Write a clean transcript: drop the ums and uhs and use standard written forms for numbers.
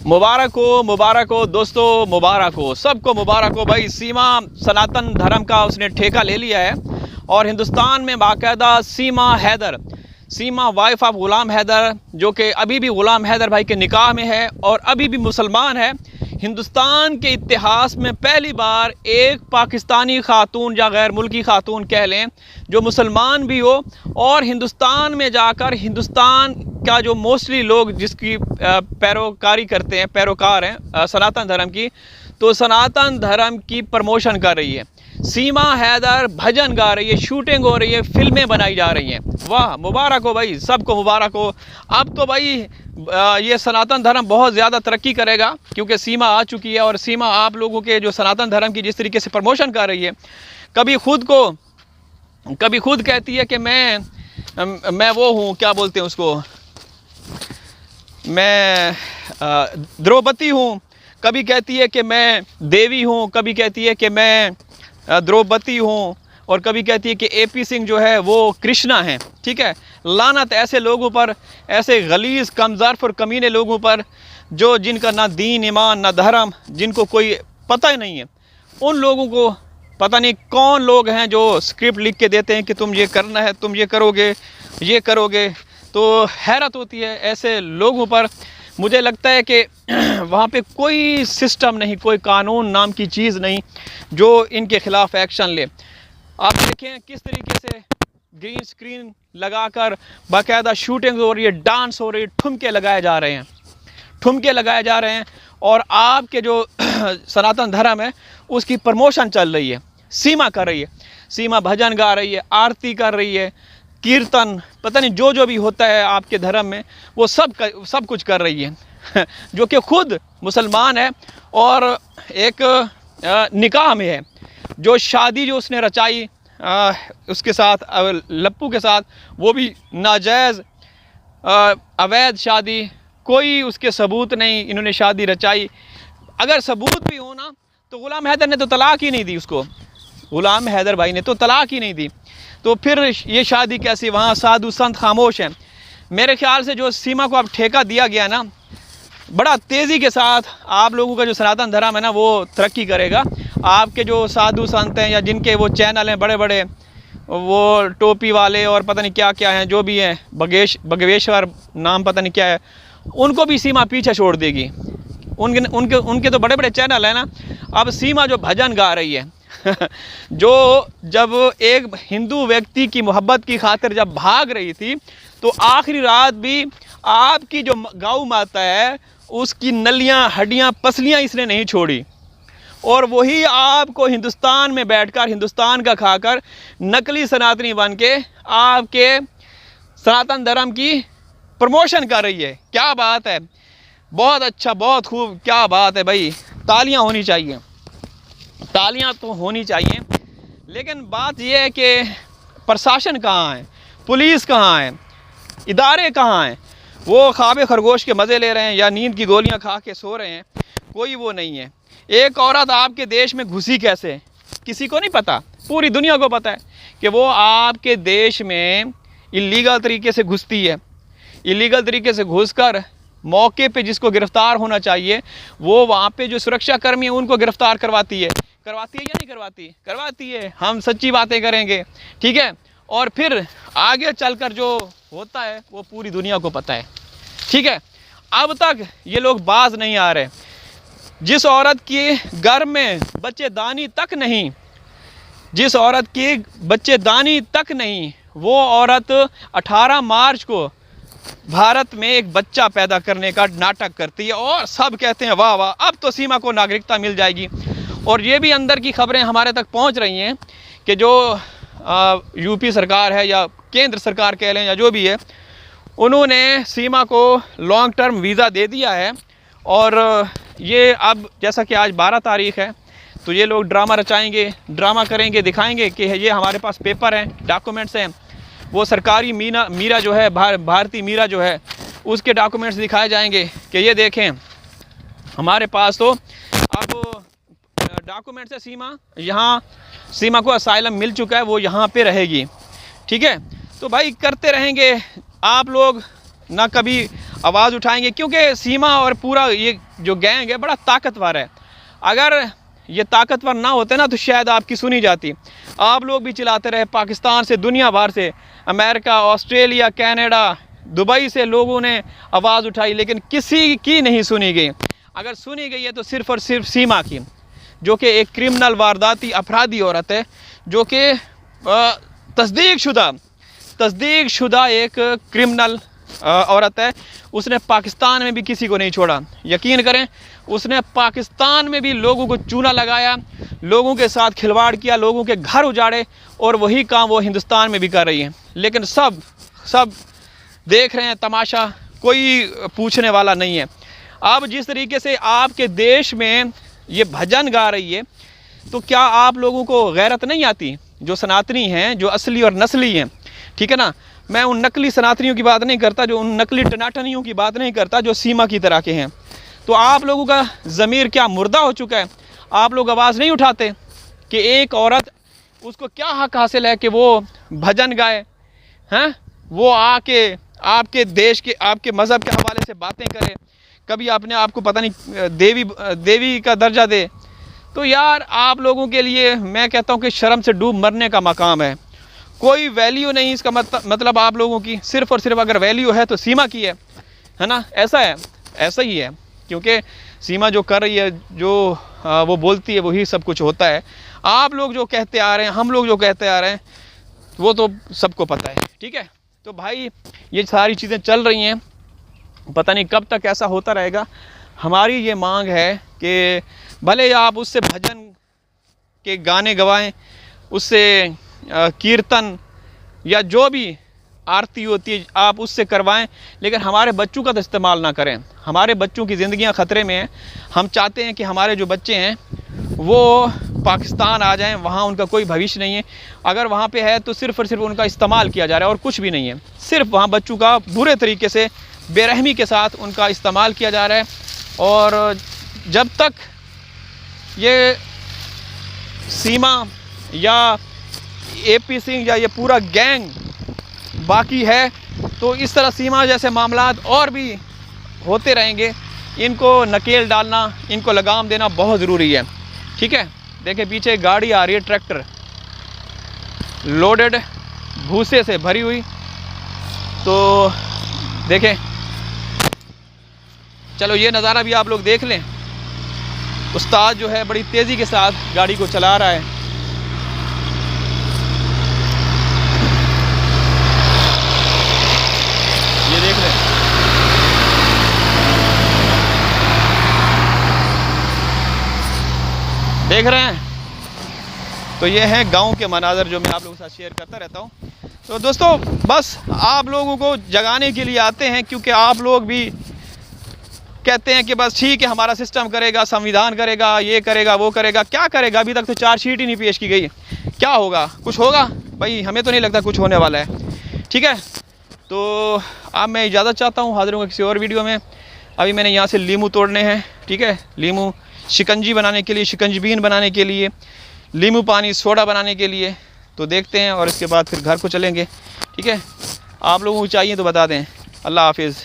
मुबारक हो दोस्तों, मुबारक हो, सबको मुबारक हो भाई। सीमा सनातन धर्म का उसने ठेका ले लिया है और हिंदुस्तान में बाकायदा सीमा वाइफ ऑफ ग़ुलाम हैदर, जो कि अभी भी ग़ुलाम हैदर भाई के निकाह में है और अभी भी मुसलमान है। हिंदुस्तान के इतिहास में पहली बार एक पाकिस्तानी खातून या गैर मुल्की खातून कह लें जो मुसलमान भी हो और हिंदुस्तान में जाकर हिंदुस्तान का जो मोस्टली लोग जिसकी पैरोकारी करते हैं, पैरोकार हैं सनातन धर्म की, तो सनातन धर्म की प्रमोशन कर रही है। सीमा हैदर भजन गा रही है, शूटिंग हो रही है, फिल्में बनाई जा रही हैं। वाह, मुबारक हो भाई, सबको मुबारक हो। अब तो भाई ये सनातन धर्म बहुत ज़्यादा तरक्की करेगा क्योंकि सीमा आ चुकी है और सीमा आप लोगों के जो सनातन धर्म की जिस तरीके से प्रमोशन कर रही है, कभी खुद कहती है कि मैं वो हूँ, क्या बोलते हैं उसको, मैं द्रौपदी हूँ, कभी कहती है कि मैं देवी हूँ, कभी कहती है कि मैं द्रौपदी हूँ और कभी कहती है कि एपी सिंह जो है वो कृष्णा है। ठीक है, लानत ऐसे लोगों पर, ऐसे गलीज़ कमज़ारफ और कमीने लोगों पर जो जिनका ना दीन ईमान ना धर्म, जिनको कोई पता ही नहीं है। उन लोगों को पता नहीं कौन लोग हैं जो स्क्रिप्ट लिख के देते हैं कि तुम ये करना है, तुम ये करोगे। तो हैरत होती है ऐसे लोगों पर। मुझे लगता है कि वहाँ पे कोई सिस्टम नहीं, कोई कानून नाम की चीज़ नहीं जो इनके ख़िलाफ़ एक्शन ले। आप देखें किस तरीके से ग्रीन स्क्रीन लगाकर बाकायदा शूटिंग हो रही है, डांस हो रही है, ठुमके लगाए जा रहे हैं और आपके जो सनातन धर्म है उसकी प्रमोशन चल रही है। सीमा कर रही है, सीमा भजन गा रही है, आरती कर रही है, कीर्तन, पता नहीं जो भी होता है आपके धर्म में वो सब कुछ कर रही है जो कि खुद मुसलमान है और एक निकाह में है। जो शादी जो उसने रचाई उसके साथ लप्पू के साथ, वो भी नाजायज़ अवैध शादी, कोई उसके सबूत नहीं, इन्होंने शादी रचाई। अगर सबूत भी हो ना तो ग़ुलाम हैदर ने तो तलाक ही नहीं दी उसको, ग़ुलाम हैदर भाई ने तो तलाक ही नहीं दी, तो फिर ये शादी कैसी? वहाँ साधु संत खामोश हैं। मेरे ख्याल से जो सीमा को अब ठेका दिया गया ना, बड़ा तेज़ी के साथ आप लोगों का जो सनातन धर्म है ना वो तरक्की करेगा। आपके जो साधु संत हैं या जिनके वो चैनल हैं बड़े बड़े, वो टोपी वाले और पता नहीं क्या क्या हैं, जो भी हैं, बगवेश्वर नाम पता नहीं क्या है, उनको भी सीमा पीछे छोड़ देगी। उनके तो बड़े बड़े चैनल हैं ना। अब सीमा जो भजन गा रही है जो जब एक हिंदू व्यक्ति की मोहब्बत की खातिर जब भाग रही थी तो आखिरी रात भी आपकी जो गौ माता है उसकी नलियां, हड्डियां, पसलियां इसने नहीं छोड़ी और वही आपको हिंदुस्तान में बैठकर हिंदुस्तान का खाकर नकली सनातनी बन के आपके सनातन धर्म की प्रमोशन कर रही है। क्या बात है, बहुत अच्छा, बहुत खूब, क्या बात है भाई। तालियां होनी चाहिए, तालियां तो होनी चाहिए। लेकिन बात यह है कि प्रशासन कहाँ है, पुलिस कहाँ है, इदारे कहाँ हैं? वो ख्वाब खरगोश के मज़े ले रहे हैं या नींद की गोलियां खा के सो रहे हैं, कोई वो नहीं है। एक औरत आपके देश में घुसी कैसे, किसी को नहीं पता, पूरी दुनिया को पता है कि वो आपके देश में इलीगल तरीके से घुसती है। इलीगल तरीके से घुसकर मौके पे जिसको गिरफ़्तार होना चाहिए वो वहाँ पे जो सुरक्षा कर्मी है उनको गिरफ़्तार करवाती है या नहीं करवाती? करवाती है। हम सच्ची बातें करेंगे, ठीक है। और फिर आगे चलकर जो होता है वो पूरी दुनिया को पता है, ठीक है। अब तक ये लोग बाज नहीं आ रहे। जिस औरत के घर में बच्चेदानी तक नहीं, जिस औरत की बच्चेदानी तक नहीं, वो औरत 18 मार्च को भारत में एक बच्चा पैदा करने का नाटक करती है और सब कहते हैं वाह वाह, अब तो सीमा को नागरिकता मिल जाएगी। और ये भी अंदर की खबरें हमारे तक पहुंच रही हैं कि जो यूपी सरकार है या केंद्र सरकार कह लें या जो भी है, उन्होंने सीमा को लॉन्ग टर्म वीज़ा दे दिया है। और ये अब जैसा कि आज 12 तारीख़ है तो ये लोग ड्रामा रचाएंगे, ड्रामा करेंगे, दिखाएंगे कि ये हमारे पास पेपर हैं, डॉक्यूमेंट्स हैं। वो सरकारी मीरा जो है, भारतीय मीरा जो है, उसके डॉक्यूमेंट्स दिखाए जाएंगे कि ये देखें हमारे पास तो अब डॉक्यूमेंट्स है। सीमा को असाइलम मिल चुका है, वो यहाँ पे रहेगी, ठीक है। तो भाई करते रहेंगे आप लोग, ना कभी आवाज़ उठाएंगे, क्योंकि सीमा और पूरा ये जो गैंग है बड़ा ताकतवर है। अगर ये ताकतवर ना होते ना तो शायद आपकी सुनी जाती। आप लोग भी चिल्लाते रहे, पाकिस्तान से, दुनिया भर से, अमेरिका, ऑस्ट्रेलिया, कनाडा, दुबई से लोगों ने आवाज़ उठाई, लेकिन किसी की नहीं सुनी गई। अगर सुनी गई है तो सिर्फ़ और सिर्फ सीमा की, जो कि एक क्रिमिनल वारदाती अपराधी औरत है, जो कि तस्दीक शुदा एक क्रिमिनल औरत है। उसने पाकिस्तान में भी किसी को नहीं छोड़ा। यकीन करें, उसने पाकिस्तान में भी लोगों को चूना लगाया, लोगों के साथ खिलवाड़ किया, लोगों के घर उजाड़े, और वही काम वो हिंदुस्तान में भी कर रही है। लेकिन सब देख रहे हैं तमाशा, कोई पूछने वाला नहीं है। अब जिस तरीके से आपके देश में ये भजन गा रही है, तो क्या आप लोगों को गैरत नहीं आती? जो सनातनी हैं, जो असली और नस्ली हैं, ठीक है ना, मैं उन नकली सनातनियों की बात नहीं करता, जो उन नकली टनाटनियों की बात नहीं करता, जो सीमा की तरह के हैं। तो आप लोगों का ज़मीर क्या मुर्दा हो चुका है? आप लोग आवाज़ नहीं उठाते कि एक औरत, उसको क्या हक हासिल है कि वो भजन गाए हैं, वो आके आपके देश के, आपके मज़हब के हवाले से बातें करे, कभी अपने आप को पता नहीं देवी का दर्जा दे। तो यार, आप लोगों के लिए मैं कहता हूँ कि शर्म से डूब मरने का मकाम है। कोई वैल्यू नहीं इसका मतलब आप लोगों की, सिर्फ़ और सिर्फ अगर वैल्यू है तो सीमा की है ना। ऐसा है, ऐसा ही है, क्योंकि सीमा जो कर रही है, जो वो बोलती है, वही सब कुछ होता है। आप लोग जो कहते आ रहे हैं, हम लोग जो कहते आ रहे हैं, वो तो सबको पता है, ठीक है। तो भाई, ये सारी चीज़ें चल रही हैं, पता नहीं कब तक ऐसा होता रहेगा। हमारी ये मांग है कि भले आप उससे भजन के गाने गवाएं, उससे कीर्तन या जो भी आरती होती है आप उससे करवाएं, लेकिन हमारे बच्चों का तो इस्तेमाल ना करें। हमारे बच्चों की ज़िंदगियां ख़तरे में हैं। हम चाहते हैं कि हमारे जो बच्चे हैं वो पाकिस्तान आ जाएं, वहाँ उनका कोई भविष्य नहीं है। अगर वहाँ पे है तो सिर्फ़ और सिर्फ उनका इस्तेमाल किया जा रहा है और कुछ भी नहीं है। सिर्फ वहाँ बच्चों का बुरे तरीके से, बेरहमी के साथ उनका इस्तेमाल किया जा रहा है। और जब तक ये सीमा या AP सिंह या ये पूरा गैंग बाकी है, तो इस तरह सीमा जैसे मामलात और भी होते रहेंगे। इनको नकेल डालना, इनको लगाम देना बहुत ज़रूरी है, ठीक है। देखें, पीछे गाड़ी आ रही है, ट्रैक्टर लोडेड भूसे से भरी हुई। तो देखें, चलो ये नज़ारा भी आप लोग देख लें। उस्ताद जो है बड़ी तेज़ी के साथ गाड़ी को चला रहा है। ये देख लें, देख रहे हैं। तो ये हैं गांव के मनाज़र जो मैं आप लोगों के साथ शेयर करता रहता हूं। तो दोस्तों, बस आप लोगों को जगाने के लिए आते हैं, क्योंकि आप लोग भी कहते हैं कि बस ठीक है, हमारा सिस्टम करेगा, संविधान करेगा, ये करेगा, वो करेगा। क्या करेगा? अभी तक तो चार्जशीट ही नहीं पेश की गई। क्या होगा? कुछ होगा? भाई हमें तो नहीं लगता कुछ होने वाला है, ठीक है। तो अब मैं इजाज़त चाहता हूँ, हाज़िर हूँ किसी और वीडियो में। अभी मैंने यहाँ से लीमू तोड़ने हैं, ठीक है। लीमू शिकंजी बनाने के लिए, शिकंजबीन बनाने के लिए, लीमू पानी सोडा बनाने के लिए। तो देखते हैं और इसके बाद फिर घर को चलेंगे, ठीक है। आप लोगों को चाहिए तो बता दें। अल्लाह हाफिज़।